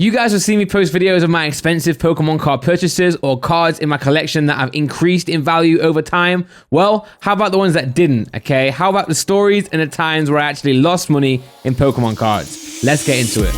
You guys will see me post videos of my expensive Pokemon card purchases or cards in my collection that have increased in value over time. Well, how about the ones that didn't, okay? How about the stories and the times where I actually lost money in Pokemon cards? Let's get into it.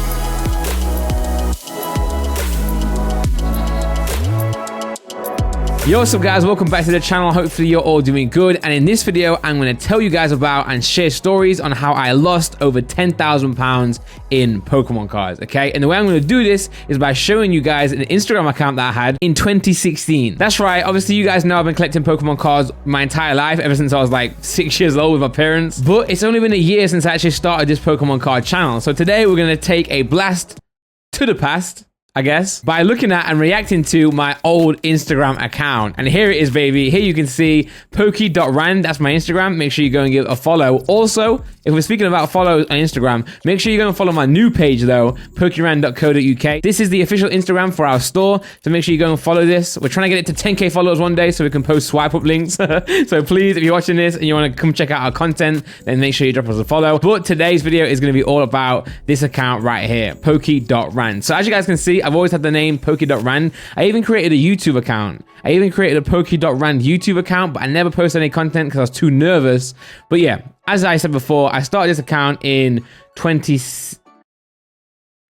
Yo, what's up guys, welcome back to the channel. Hopefully you're all doing good, and in this video I'm going to tell you guys about and share stories on how I lost over £10,000 in Pokemon cards, okay? And the way I'm going to do this is by showing you guys an Instagram account that I had in 2016. That's right, obviously you guys know I've been collecting Pokemon cards my entire life, ever since I was like 6 years old with my parents, but it's only been a year since I actually started this Pokemon card channel. So today we're going to take a blast to the past, I guess, by looking at and reacting to my old Instagram account. And here it is, baby. Here you can see Poke.Rand. That's my Instagram. Make sure you go and give a follow. Also, if we're speaking about follows on Instagram, make sure you go and follow my new page though, pokerand.co.uk. This is the official Instagram for our store, so make sure you go and follow this. We're trying to get it to 10k followers one day so we can post swipe up links. So please, if you're watching this and you want to come check out our content, then make sure you drop us a follow. But today's video is going to be all about this account right here, Poke.Rand. So as you guys can see, I've always had the name Poke.Rand. I even created a YouTube account. I even created a Poke.Rand YouTube account, but I never posted any content because I was too nervous. But yeah, as I said before, I started this account in 20...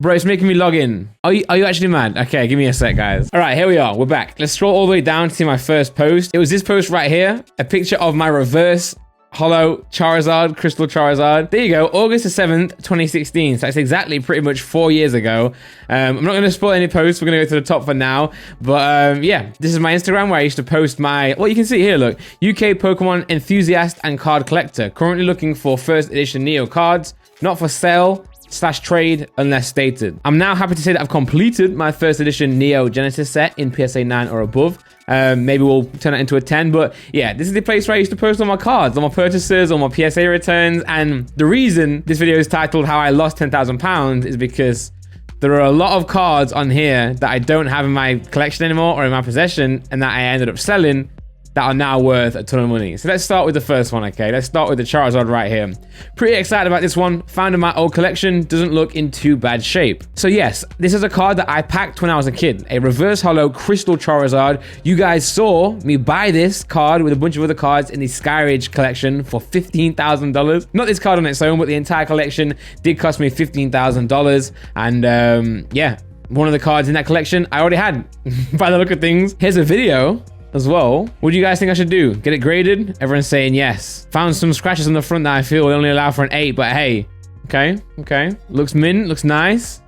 Bro, it's making me log in. Are you actually mad? Okay, give me a sec, guys. All right, here we are. We're back. Let's scroll all the way down to see my first post. It was this post right here. A picture of my reverse Holo Charizard, Crystal Charizard. There you go, August the 7th, 2016. So that's exactly pretty much 4 years ago. I'm not going to spoil any posts. We're going to go to the top for now. But yeah, this is my Instagram where I used to post my, well, you can see here, look, UK Pokemon enthusiast and card collector. Currently looking for first edition Neo cards, not for sale / trade unless stated. I'm now happy to say that I've completed my first edition Neo Genesis set in PSA 9 or above. Maybe we'll turn it into a 10, but yeah, this is the place where I used to post all my cards, all my purchases, all my PSA returns. And the reason this video is titled How I Lost £10,000 is because there are a lot of cards on here that I don't have in my collection anymore or in my possession, and that I ended up selling, that are now worth a ton of money. So let's start with the first one, okay? Let's start with the Charizard right here. Pretty excited about this one. Found in my old collection. Doesn't look in too bad shape. So yes, this is a card that I packed when I was a kid. A reverse holo Crystal Charizard. You guys saw me buy this card with a bunch of other cards in the Skyridge collection for $15,000. Not this card on its own, but the entire collection did cost me $15,000. And yeah, one of the cards in that collection I already had by the look of things. Here's a video as well. What do you guys think I should do? Get it graded? Everyone's saying yes. Found some scratches on the front that I feel will only allow for an 8, but hey, okay. Looks mint, looks nice.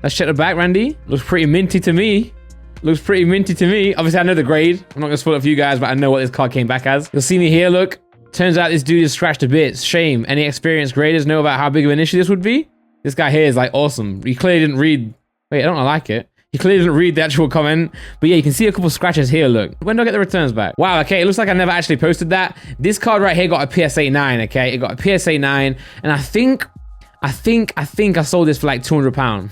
Let's check the back, Randy. Looks pretty minty to me. Looks pretty minty to me. Obviously, I know the grade. I'm not gonna spoil it for you guys, but I know what this card came back as. You'll see me here, look. Turns out this dude is scratched to bits. Shame. Any experienced graders know about how big of an issue this would be? This guy here is like awesome. He clearly didn't read. Wait, I don't like it. He clearly didn't read the actual comment, but yeah, you can see a couple scratches here, look. When do I get the returns back? Wow, okay, it looks like I never actually posted that. This card right here got a PSA 9, okay? It got a PSA 9, and I think I sold this for like £200.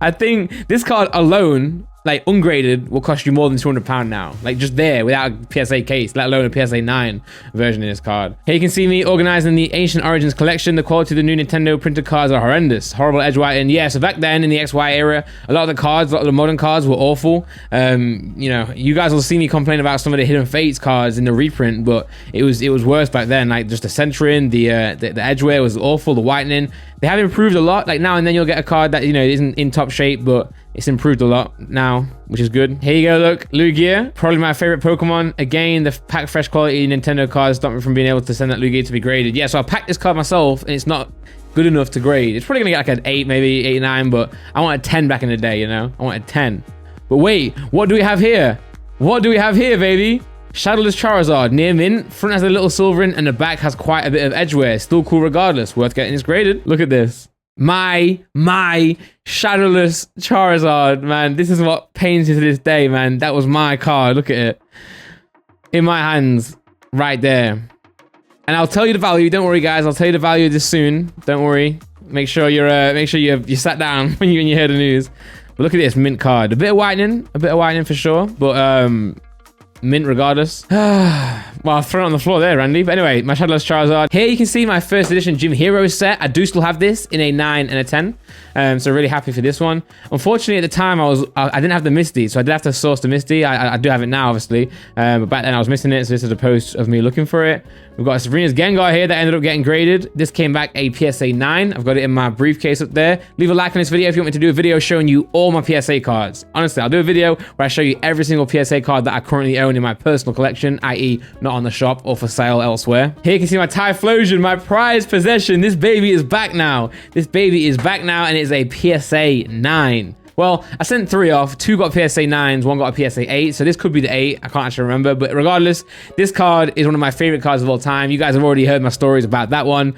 I think this card alone, like ungraded, will cost you more than £200 now. Like just there without a PSA case, let alone a PSA 9 version of this card. Here you can see me organizing the Ancient Origins collection. The quality of the new Nintendo printed cards are horrendous. Horrible edge white. And yeah, so back then in the XY era, a lot of the cards, a lot of the modern cards were awful. You know, you guys will see me complain about some of the Hidden Fates cards in the reprint, but it was worse back then. Like just the centering, the edge wear was awful, the whitening. They have improved a lot. Like now and then you'll get a card that, you know, isn't in top shape, but it's improved a lot now, which is good. Here you go, look, Lugia, probably my favorite Pokemon. Again, the pack fresh quality Nintendo cards stopped me from being able to send that Lugia to be graded. Yeah, so I packed this card myself, and it's not good enough to grade. It's probably gonna get like an 8, maybe 8, 9, but I want a 10 back in the day, you know? I want a 10. But wait, what do we have here? What do we have here, baby? Shadowless Charizard, near mint. Front has a little silver in, and the back has quite a bit of edge wear. Still cool regardless. Worth getting this graded. Look at this. My Shadowless Charizard, man. This is what pains me to this day, man. That was my card. Look at it. In my hands. Right there. And I'll tell you the value. Don't worry, guys. I'll tell you the value of this soon. Don't worry. Make sure you sat down when you hear the news. But look at this mint card. A bit of whitening for sure. But mint regardless. Well, I'll throw it on the floor there, Randy. But anyway, my Shadowless Charizard. Here you can see my first edition Gym Heroes set. I do still have this in a 9 and a 10. So really happy for this one. Unfortunately, at the time, I didn't have the Misty, so I did have to source the Misty. I do have it now, obviously. But back then I was missing it, so this is a post of me looking for it. We've got a Sabrina's Gengar here that ended up getting graded. This came back a PSA 9. I've got it in my briefcase up there. Leave a like on this video if you want me to do a video showing you all my PSA cards. Honestly, I'll do a video where I show you every single PSA card that I currently own in my personal collection, i.e. not on the shop or for sale elsewhere. Here you can see my Typhlosion, my prized possession. This baby is back now. This baby is back now, and it's a PSA 9. Well, I sent 3 off. 2 got PSA 9s, 1 got a PSA 8. So this could be the 8. I can't actually remember. But regardless, this card is one of my favorite cards of all time. You guys have already heard my stories about that one.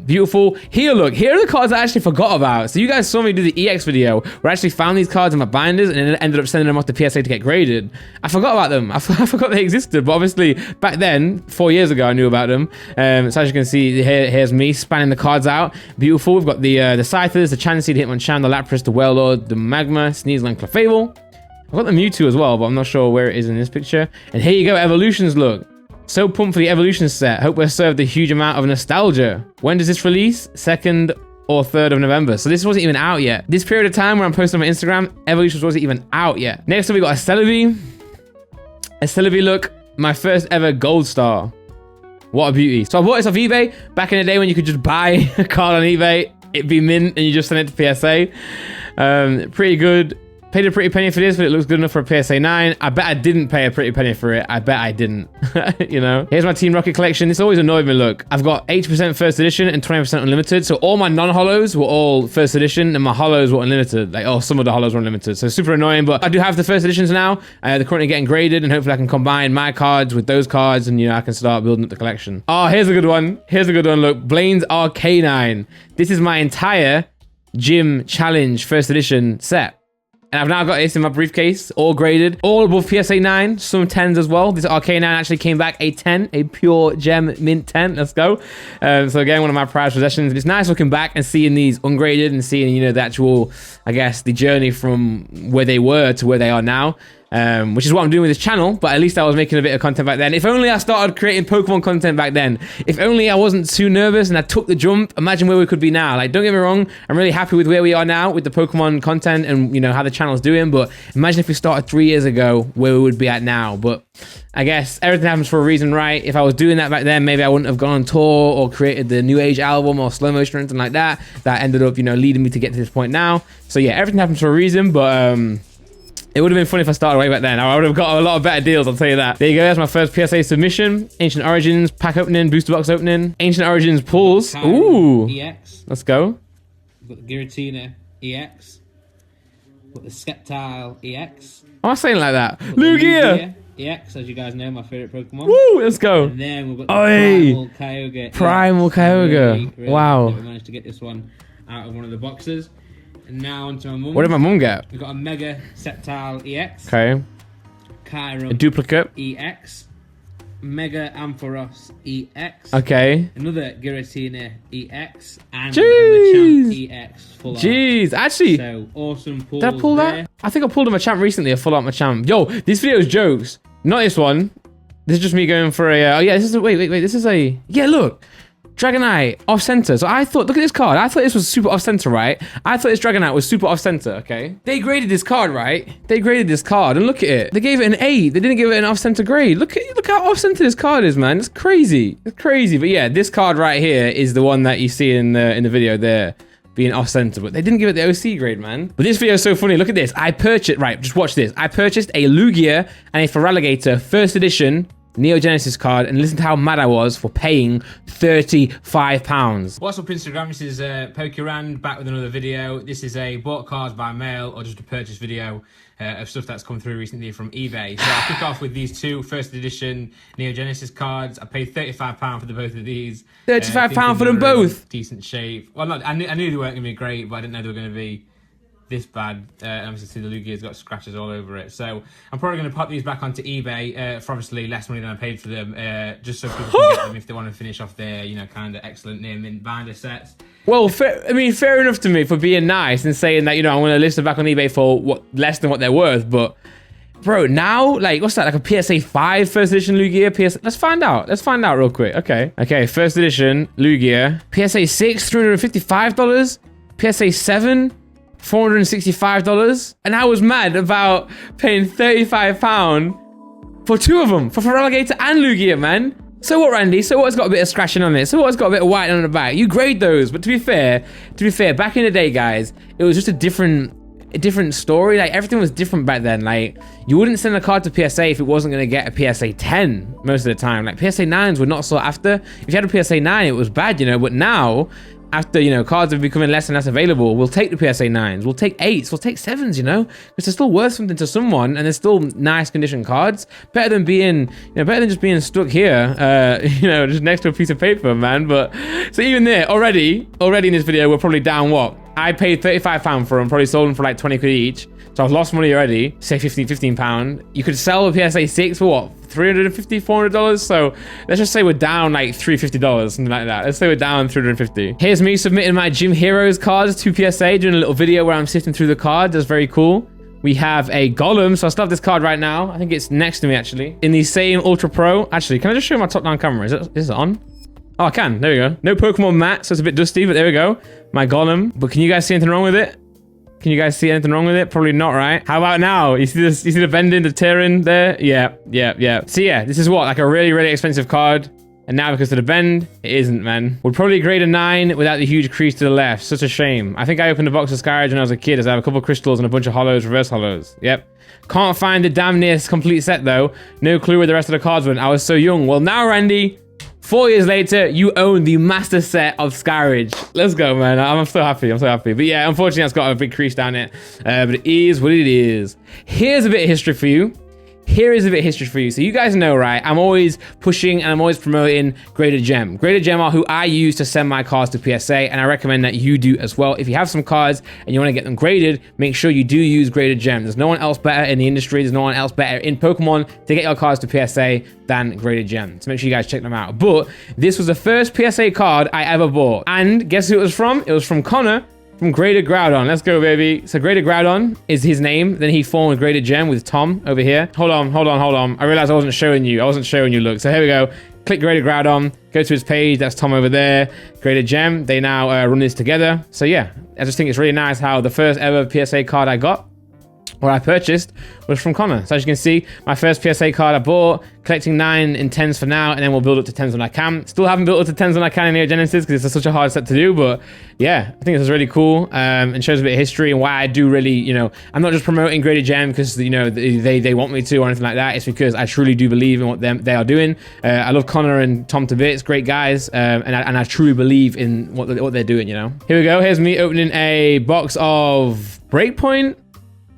Beautiful. Here, look. Here are the cards I actually forgot about. So you guys saw me do the EX video where I actually found these cards in my binders and then ended up sending them off to PSA to get graded. I forgot about them. I forgot they existed. But obviously, back then, 4 years ago, I knew about them. So as you can see, here's me spanning the cards out. Beautiful. We've got the Scythers, the Chansey, the Hitmonchan, the Lapras, the Wailord, the Magma, Sneasel, and Clefable. I've got the Mewtwo as well, but I'm not sure where it is in this picture. And here you go, Evolutions, look. So pumped for the Evolutions set. Hope we're served a huge amount of nostalgia. When does this release? 2nd or 3rd of November. So this wasn't even out yet. This period of time where I'm posting on my Instagram, Evolutions wasn't even out yet. Next up, we got a Celebi. A Celebi, look. My first ever Gold Star. What a beauty. So I bought this off eBay back in the day when you could just buy a card on eBay, it'd be mint, and you just send it to PSA. Pretty good. Paid a pretty penny for this, but it looks good enough for a PSA 9. I bet I didn't pay a pretty penny for it. I bet I didn't. You know? Here's my Team Rocket collection. This always annoyed me, look. I've got 80% first edition and 20% unlimited. So all my non-holos were all first edition and my holos were unlimited. Like, oh, some of the holos were unlimited. So super annoying, but I do have the first editions now. They're currently getting graded, and hopefully I can combine my cards with those cards, and, you know, I can start building up the collection. Oh, here's a good one. Here's a good one, look. Blaine's Arcanine. This is my entire Gym Challenge first edition set. And I've now got this in my briefcase, all graded, all above PSA 9, some 10s as well. This Arcanine actually came back a 10, a pure gem mint 10. Let's go. So again, one of my prized possessions. It's nice looking back and seeing these ungraded and seeing, you know, the actual, I guess, the journey from where they were to where they are now. Which is what I'm doing with this channel, but at least I was making a bit of content back then. If only I started creating Pokemon content back then. If only I wasn't too nervous and I took the jump. Imagine where we could be now. Like, don't get me wrong, I'm really happy with where we are now with the Pokemon content and, you know, how the channel's doing, but imagine if we started 3 years ago, where we would be at now. But I guess everything happens for a reason, right? If I was doing that back then, maybe I wouldn't have gone on tour or created the New Age album or Slow Motion or anything like that. That ended up, you know, leading me to get to this point now. So yeah, everything happens for a reason, but it would have been funny if I started way back then. I would have got a lot of better deals, I'll tell you that. There you go, that's my first PSA submission. Ancient Origins, pack opening, booster box opening. Ancient Origins pulls. Ooh. EX. Let's go. We've got the Giratina EX. We've got the Sceptile EX. Why am I saying like that? Lugia! EX, as you guys know, my favourite Pokemon. Woo, let's go. And then we've got the Primal Kyogre. Primal Kyogre. Really wow. We managed to get this one out of one of the boxes. And now onto my mum. What did my mum get? We've got a Mega Sceptile EX. Okay. Chiron a duplicate. EX. Mega Ampharos EX. Okay. Another Giratina EX. And Jeez. a Machamp EX full art. Jeez, actually. So awesome pulls. Did I pull there. that? I think I pulled a Machamp recently, a full art Machamp. Yo, this video is jokes. Not this one. This is just me going for a, oh yeah, this is a, wait, this is a, yeah, look. Dragonite off center. So I thought, look at this card. I thought this was super off center, right? I thought this Dragonite was super off center, okay? They graded this card, right? They graded this card and look at it. They gave it an 8. They didn't give it an off center grade. Look how off center this card is, man. It's crazy. It's crazy. But yeah, this card right here is the one that you see in the video there being off center, but they didn't give it the OC grade, man. But this video is so funny. Look at this. I purchased, right, just watch this. I purchased a Lugia and a Feraligatr first edition Neo Genesis card, and listen to how mad I was for paying £35. What's up Instagram, this is Pokerand back with another video. This is a bought cards by mail or just a purchase video of stuff that's come through recently from eBay. So I'll kick off with these two first edition Neo Genesis cards. I paid £35 for the both of these. £35 for them both? Decent shape. Well, I knew they weren't going to be great, but I didn't know they were going to be this bad. Obviously the Lugia's got scratches all over it, so I'm probably going to pop these back onto eBay for obviously less money than I paid for them, just so people can get them if they want to finish off their, you know, kind of excellent near mint binder sets. Well, fair enough to me for being nice and saying that, you know, I'm going to list them back on eBay for what less than what they're worth, but Bro, now, like, what's that? Like a PSA 5 first edition Lugia? Let's find out. Let's find out real quick. Okay, first edition Lugia. PSA 6, $355. PSA 7, $465. And I was mad about paying £35 for two of them, for Feraligatr and Lugia, man. So what, Randy? So what's got a bit of scratching on it? So what's got a bit of white on the back? You grade those, but to be fair, back in the day, guys, it was just a different story. Like, everything was different back then. Like, you wouldn't send a card to PSA if it wasn't going to get a PSA 10 most of the time. Like, PSA 9s were not sought after. If you had a PSA 9, it was bad, you know. But now, after, you know, cards are becoming less and less available, we'll take the PSA 9s, we'll take 8s, we'll take 7s, you know, because they're still worth something to someone, and they're still nice condition cards. Better than being, you know, better than just being stuck here, you know, just next to a piece of paper, man. But so even there, already in this video, we're probably down what? I paid £35 for them, probably sold them for like 20 quid each. So I've lost money already, say £15. You could sell a PSA 6 for what? $350, $400. So let's just say we're down like $350, something like that. Let's say we're down $350. Here's me submitting my Gym Heroes cards to PSA, doing a little video where I'm sifting through the cards. That's very cool. We have a Golem, so I still have this card right now. I think it's next to me, actually. In the same Ultra Pro. Actually, can I just show my top-down camera? Is it on? Oh, I can. There we go. No Pokemon mat, so it's a bit dusty, but there we go. My Golem. But can you guys see anything wrong with it? Can you guys see anything wrong with it? Probably not, right? How about now? You see this? You see the bending, the tearing there? Yeah. So yeah, this is what, like a really, really expensive card. And now because of the bend, it isn't, man. Would probably grade a 9 without the huge crease to the left. Such a shame. I think I opened a box of Skyridge when I was a kid, as I have a couple of crystals and a bunch of hollows, reverse hollows. Yep. Can't find the damn near complete set though. No clue where the rest of the cards went. I was so young. Well, now, Randy, 4 years later, you own the master set of Skyridge. Let's go, man. I'm so happy. But yeah, unfortunately, it's got a big crease down it. But it is what it is. Here's a bit of history for you. So you guys know, right? I'm always pushing and I'm always promoting Graded Gem. Graded Gem are who I use to send my cards to PSA, and I recommend that you do as well. If you have some cards and you want to get them graded, make sure you do use Graded Gem. There's no one else better in the industry. There's no one else better in Pokemon to get your cards to PSA than Graded Gem. So make sure you guys check them out. But this was the first PSA card I ever bought. And guess who it was from? It was from Connor. From Graded Groudon. Let's go, baby. So Graded Groudon is his name. Then he formed Graded Gem with Tom over here. Hold on. I realized I wasn't showing you. Look. So here we go. Click Graded Groudon. Go to his page. That's Tom over there. Graded Gem. They now run this together. So yeah, I just think it's really nice how the first ever PSA card I got, or I purchased, was from Connor. So as you can see, my first PSA card I bought, collecting 9 in 10s for now, and then we'll build up to 10s when I can. Still haven't built up to 10s when I can in Neo Genesis because it's such a hard set to do, but yeah, I think this is really cool and shows a bit of history and why I do really, you know, I'm not just promoting Graded Gem because, you know, they want me to or anything like that. It's because I truly do believe in what they are doing. I love Connor and Tom to bits, great guys, and I truly believe in what they're doing, you know. Here we go. Here's me opening a box of Breakpoint.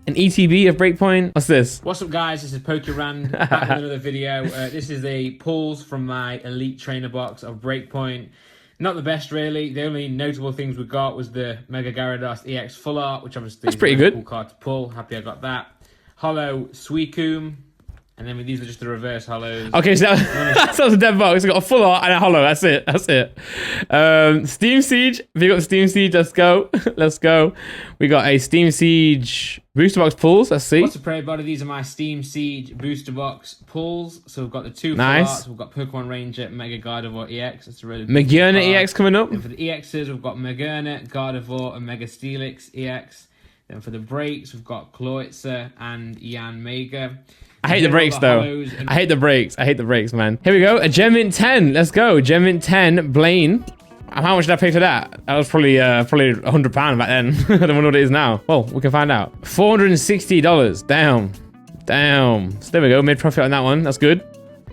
An ETB of Breakpoint. What's this? What's up, guys? This is Pokerand back with another video. This is the pulls from my Elite Trainer box of Breakpoint. Not the best, really. The only notable things we got was the Mega Gyarados EX Full Art, which obviously is pretty good. Cool card to pull. Happy I got that. Hollow Suicune. And then these are just the reverse hollows. Okay, so that was a dead box. We got a full art and a hollow. That's it. Steam Siege. If you got the Steam Siege, let's go. We got a Steam Siege booster box pulls. Let's see. What's up, everybody? These are my Steam Siege booster box pulls. So we've got the two full arts. We've got Pokemon Ranger, Mega Gardevoir EX. That's a really Magearna EX coming up. And for the EXs, we've got Magearna, Gardevoir, and Mega Steelix EX. Then for the breaks, we've got Kloitzer and Yanmega. I hate the brakes though. I hate the brakes, man. Here we go. A Gem Mint 10. Let's go. Gem Mint 10 Blaine. How much did I pay for that? That was probably £100 back then. I don't know what it is now. Well, we can find out. $460. Damn. So there we go. Made profit on that one. That's good.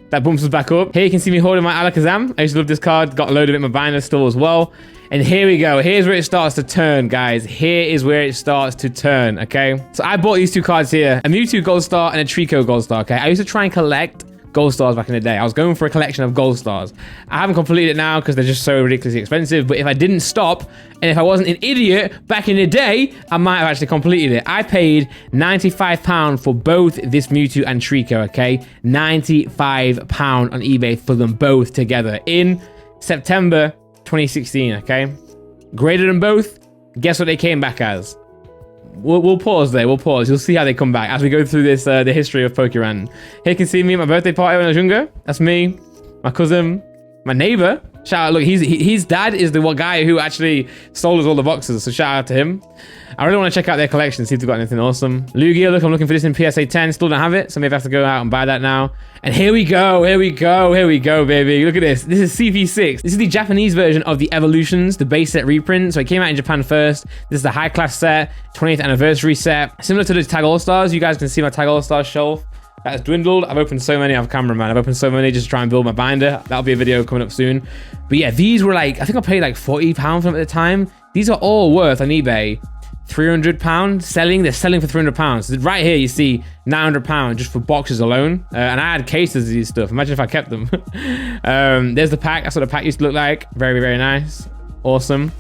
That bumps us back up. Here you can see me holding my Alakazam. I used to love this card. Got a load of it in my binder still as well. And here we go. Here's where it starts to turn, guys. Here is where it starts to turn, okay? So I bought these two cards here. A Mewtwo Gold Star and a Trico Gold Star, okay? I used to try and collect Gold Stars back in the day. I was going for a collection of Gold Stars. I haven't completed it now because they're just so ridiculously expensive. But if I didn't stop, and if I wasn't an idiot back in the day, I might have actually completed it. I paid £95 for both this Mewtwo and Trico, okay? £95 on eBay for them both together in September 2016, okay? Graded them both. Guess what they came back as? we'll pause there. We'll pause. You'll see how they come back as we go through this the history of Pokerun. Here you can see me at my birthday party when I was younger. That's me, my cousin, my neighbor. Shout out! Look, his dad is the one guy who actually sold us all the boxes. So shout out to him. I really want to check out their collection, see if they've got anything awesome. Lugia, look, I'm looking for this in PSA 10. Still don't have it, so maybe I have to go out and buy that now. And here we go, baby. Look at this. This is CP6. This is the Japanese version of the Evolutions, the base set reprint. So it came out in Japan first. This is the high class set, 20th anniversary set. Similar to the Tag All-Stars. You guys can see my Tag All-Stars shelf. That has dwindled. I've opened so many off camera, man. I've opened so many just to try and build my binder. That'll be a video coming up soon. But yeah, these were like, I think I paid like £40 for them at the time. These are all worth on eBay £300 selling. They're selling for £300. So right here you see £900 just for boxes alone. And I had cases of these stuff. Imagine if I kept them. There's the pack. That's what the pack used to look like. Very, very nice. Awesome.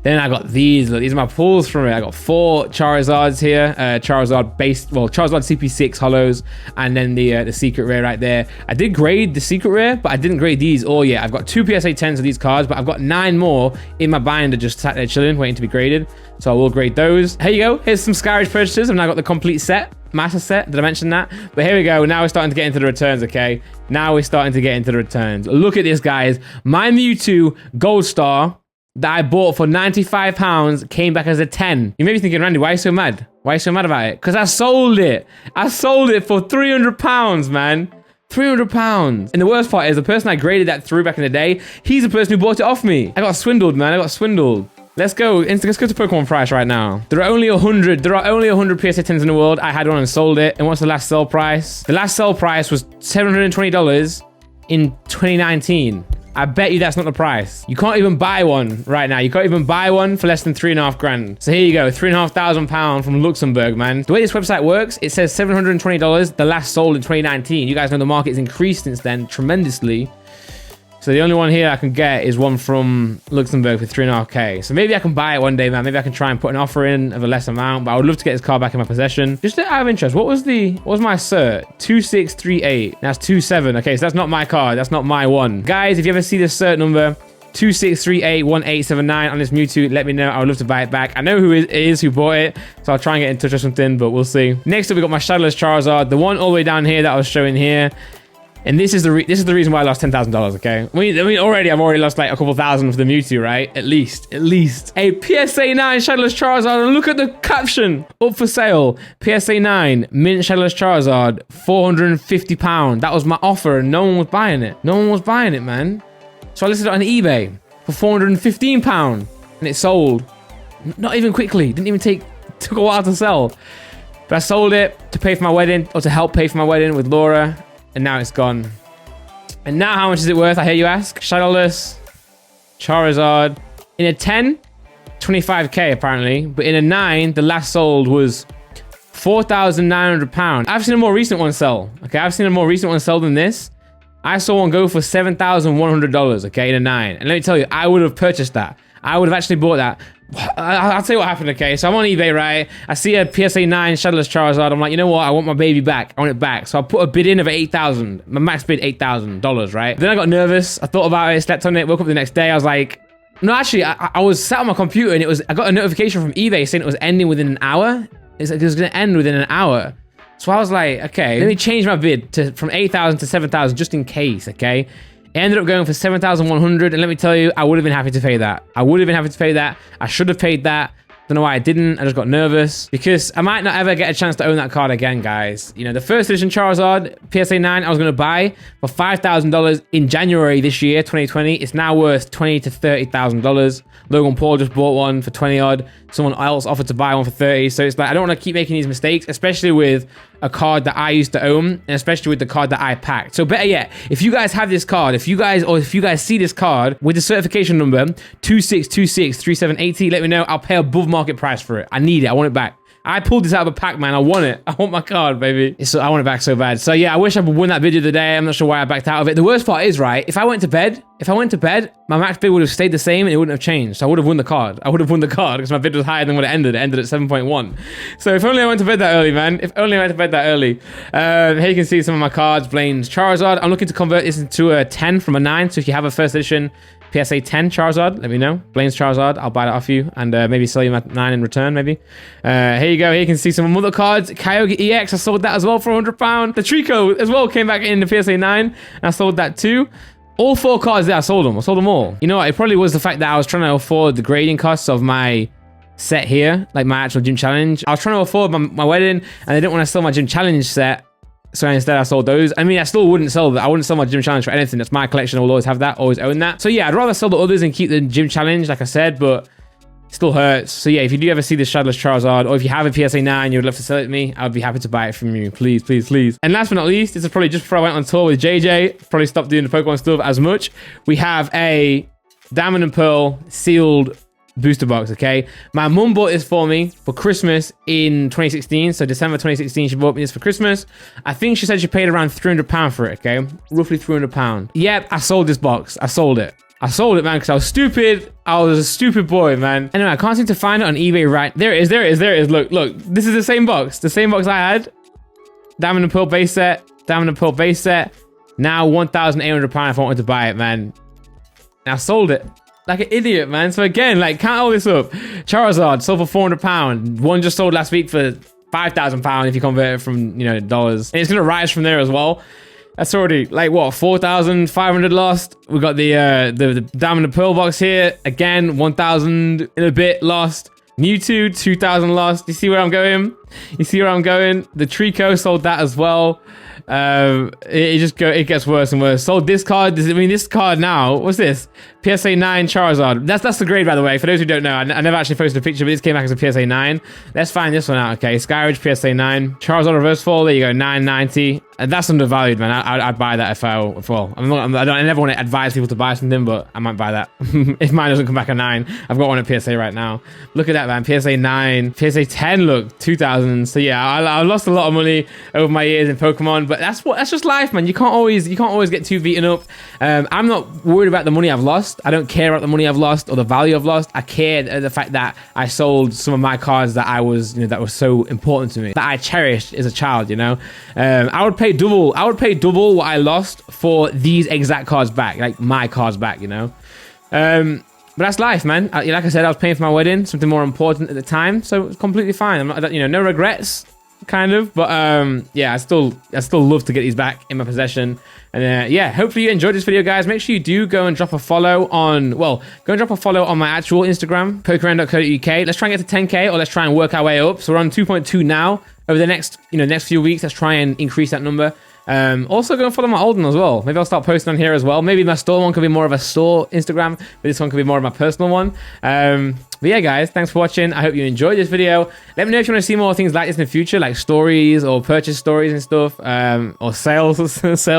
Then I got these. Look, these are my pulls from it. I got 4 Charizards here. Charizard CP6 holos, and then the secret rare right there. I did grade the secret rare, but I didn't grade these all yet. I've got 2 PSA 10s of these cards, but I've got 9 more in my binder just sat there chilling, waiting to be graded. So I will grade those. Here you go. Here's some Skyridge purchases. I've now got the complete set. Master set. Did I mention that? But here we go. Now we're starting to get into the returns, okay? Now we're starting to get into the returns. Look at this, guys. My Mewtwo Gold Star that I bought for £95 came back as a 10. You may be thinking, Randy, why are you so mad? Why are you so mad about it? Because I sold it. I sold it for £300, man. £300. And the worst part is the person I graded that through back in the day, he's the person who bought it off me. I got swindled, man. I got swindled. Let's go to Pokemon price right now. There are only 100 PSA 10s in the world. I had one and sold it. And what's the last sell price? The last sell price was $720 in 2019. I bet you that's not the price. You can't even buy one right now. You can't even buy one for less than $3.5 grand. So here you go, £3,500 from Luxembourg, man. The way this website works, it says $720, the last sold in 2019. You guys know the market has increased since then tremendously. So the only one here I can get is one from Luxembourg for 3.5K. So maybe I can buy it one day, man. Maybe I can try and put an offer in of a less amount, but I would love to get this card back in my possession. Just out of interest, what was my cert? 2638. That's 27. Okay, so that's not my card. That's not my one. Guys, if you ever see this cert number, 26381879 on this Mewtwo, let me know. I would love to buy it back. I know who it is who bought it, so I'll try and get in touch or something, but we'll see. Next up, we got my Shadowless Charizard, the one all the way down here that I was showing here. And this is the reason why I lost $10,000, okay? I mean, I've already lost like a couple thousand for the Mewtwo, right? At least. A PSA 9 Shadowless Charizard, and look at the caption. Up for sale, PSA 9, Mint Shadowless Charizard, £450. That was my offer, and no one was buying it. No one was buying it, man. So I listed it on eBay for £415, and it sold. Not even quickly, took a while to sell. But I sold it to pay for my wedding, or to help pay for my wedding with Laura. And now it's gone. And now how much is it worth, I hear you ask? Shadowless Charizard. In a 10, 25K apparently. But in a 9, the last sold was £4,900. I've seen a more recent one sell. Okay, I've seen a more recent one sell than this. I saw one go for $7,100, okay, in a 9. And let me tell you, I would have purchased that. I would have actually bought that. I'll tell you what happened, okay? So I'm on eBay, right? I see a PSA 9 Shadowless Charizard. I'm like, you know what? I want my baby back. I want it back. So I put a bid in of $8,000. My max bid, $8,000, right? Then I got nervous. I thought about it, slept on it, woke up the next day. I was like, no, actually, I was sat on my computer and I got a notification from eBay saying it was ending within an hour. It was going to end within an hour. So I was like, okay, let me change my bid from 8,000 to 7,000 just in case, okay? It ended up going for 7,100, and let me tell you, I would have been happy to pay that. I should have paid that. Don't know why I didn't. I just got nervous because I might not ever get a chance to own that card again, guys. You know, the first edition Charizard, PSA 9, I was going to buy for $5,000 in January this year, 2020. It's now worth $20,000 to $30,000. Logan Paul just bought one for 20 odd. Someone else offered to buy one for 30. So it's like, I don't want to keep making these mistakes, especially with a card that I used to own, and especially with the card that I packed. So better yet, if you guys have this card, if you guys see this card with the certification number 26263780, let me know. I'll pay above market price for it. I need it. I want it back. I pulled this out of a pack, man. I want it. I want my card, baby. I want it back so bad. So yeah, I wish I would win that video today. I'm not sure why I backed out of it. The worst part is, right, if I went to bed, my max bid would have stayed the same and it wouldn't have changed. So I would have won the card. Because my bid was higher than what it ended. It ended at 7.1. So if only I went to bed that early, man. Here you can see some of my cards. Blaine's Charizard. I'm looking to convert this into a 10 from a 9. So if you have a first edition PSA 10 Charizard, let me know. Blaine's Charizard, I'll buy that off you and maybe sell you my 9 in return, maybe. Here you go. Here you can see some other cards. Kyogre EX, I sold that as well for £100. The Trico as well came back in the PSA 9, and I sold that too. All 4 cards there, I sold them. I sold them all. You know what? It probably was the fact that I was trying to afford the grading costs of my set here, like my actual gym challenge. I was trying to afford my wedding, and I didn't want to sell my gym challenge set. So instead I sold those. I mean, I still wouldn't sell that. I wouldn't sell my gym challenge for anything. That's my collection. I will always have that, always own that. So yeah, I'd rather sell the others and keep the gym challenge, like I said, but it still hurts. So yeah, if you do ever see this Shadowless Charizard, or if you have a PSA 9, you would love to sell it to me, I would be happy to buy it from you. Please, please, please. And last but not least, this is probably just before I went on tour with JJ, probably stopped doing the Pokemon stuff as much. We have a Diamond and Pearl sealed booster box, okay? My mum bought this for me for Christmas in 2016. So December 2016, she bought me this for Christmas. I think she said she paid around £300 for it, okay? Roughly £300. Yep, I sold this box. I sold it. I sold it, man, because I was stupid. I was a stupid boy, man. Anyway, I can't seem to find it on eBay right. There it is, there it is, there it is. Look, look. This is the same box. The same box I had. Diamond and Pearl base set. Diamond and Pearl base set. Now £1,800 if I wanted to buy it, man. And I sold it. Like an idiot, man. So again, like, count all this up. Charizard sold for £400. One just sold last week for £5,000 if you convert it from, you know, dollars. And it's gonna rise from there as well. That's already like what, 4,500 lost. We got the Diamond and Pearl box here. Again, 1,000 in a bit lost. Mewtwo, 2,000 lost. You see where I'm going? You see where I'm going? The Trico sold that as well. It gets worse and worse. Sold this card. This card now. What's this? PSA 9 Charizard. That's the grade, by the way. For those who don't know, I never actually posted a picture, but this came back as a PSA 9. Let's find this one out. Okay, Skyridge PSA 9. Charizard Reverse Fall. There you go, 990. And that's undervalued, man. I'd buy that if I never want to advise people to buy something, but I might buy that if mine doesn't come back a 9. I've got one at PSA right now. Look at that, man. PSA 9, PSA 10. Look, 2,000. So yeah, I lost a lot of money over my years in Pokemon, but that's just life, man. You can't always get too beaten up. I'm not worried about the money I've lost. I don't care about the money I've lost or the value I've lost. I care the fact that I sold some of my cards that that was so important to me, that I cherished as a child. You know, I would pay double what I lost for these exact cards back, like my cards back, you know. But that's life, man. Like I said, I was paying for my wedding, something more important at the time, so it's completely fine. I'm not, you know, no regrets, kind of. But yeah, I still love to get these back in my possession. And yeah, hopefully you enjoyed this video, guys. Make sure you do go and drop a follow on, go and drop a follow on my actual Instagram, pokerend.co.uk. Let's try and get to 10K, or let's try and work our way up. So we're on 2.2 now. Over the next few weeks, let's try and increase that number. Also go and follow my old one as well. Maybe I'll start posting on here as well. Maybe my store one could be more of a store Instagram, but this one could be more of my personal one. But yeah, guys, thanks for watching. I hope you enjoyed this video. Let me know if you want to see more things like this in the future, like stories or purchase stories and stuff, or sales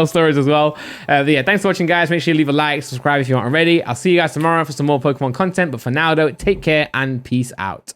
stories as well. But yeah, thanks for watching, guys. Make sure you leave a like, subscribe if you aren't already. I'll see you guys tomorrow for some more Pokemon content. But for now, though, take care and peace out.